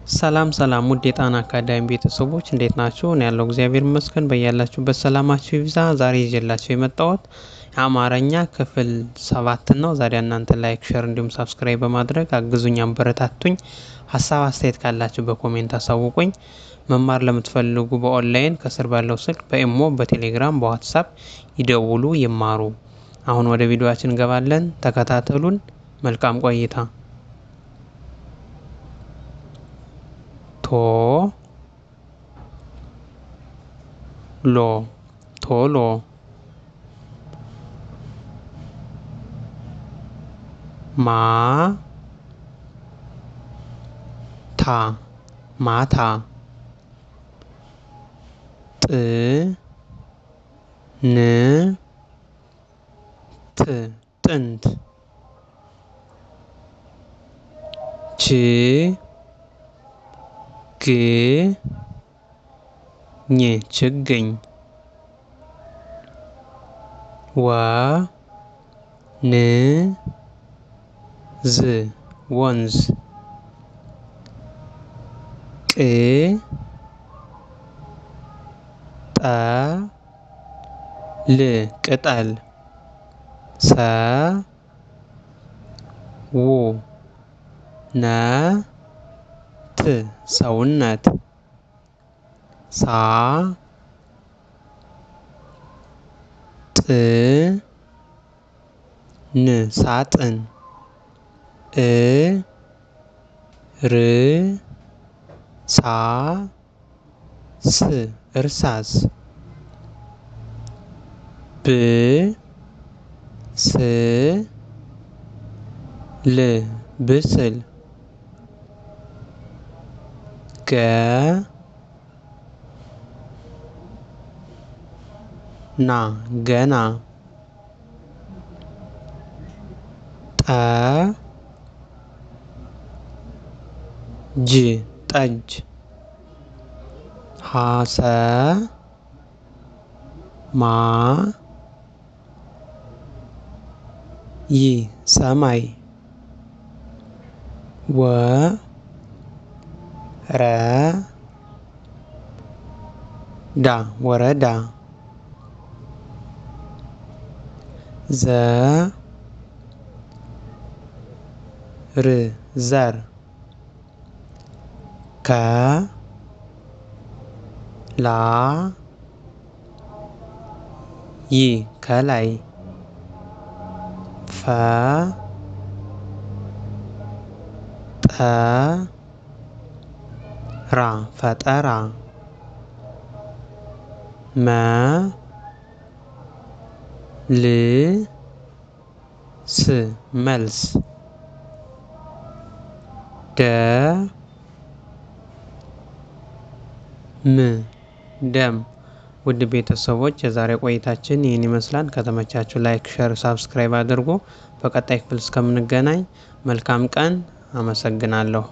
ሰላም ውድ የጣና አካዳሚ ቤተሰቦች እንዴት ናችሁ? እኔ ያለው እግዚአብሔር ይመስገን። በያላችሁበት ሰላማችሁ ይብዛ። ዛሬ ይዤላችሁ የመጣሁት የአማርኛ ክፍል 7 ነው። ዛሬ እናንተ ላይክ፣ ሼር እንዲሁም ሰብስክራይብ በማድረግ አግዙኝ፣ አበረታቱኝ። ሀሳብ አስተያየት ካላችሁ በኮሜንት አሳውቁኝ። መማር ለምትፈልጉ በኦንላይን ከስር ባለው ስልክ በኢሞ፣ በቴሌግራም፣ በዋትሳፕ ይደውሉ፣ ይማሩ። አሁን ወደ ቪዲዮአችን እንገባለን። ተከታተሉን። መልካም ቆይታ። ቶሎ ማታ ጥንት ችግኝ ወንዝ ቅጠል ሰውነት ሳጥን እርሳስ ብስል ገና ጠጅ ሰማይ ወረዳ ዘር ከላይ ፈጠራ መልስ ደም ውድ ቤተሰቦች የዛሬ ቆይታችን ይህን ይመስላል። ከተመቻችሁ ላይክ፣ ሼር፣ ሳብስክራይብ አድርጉ። በቀጣይ ክፍል እስከምንገናኝ መልካም ቀን። አመሰግናለሁ።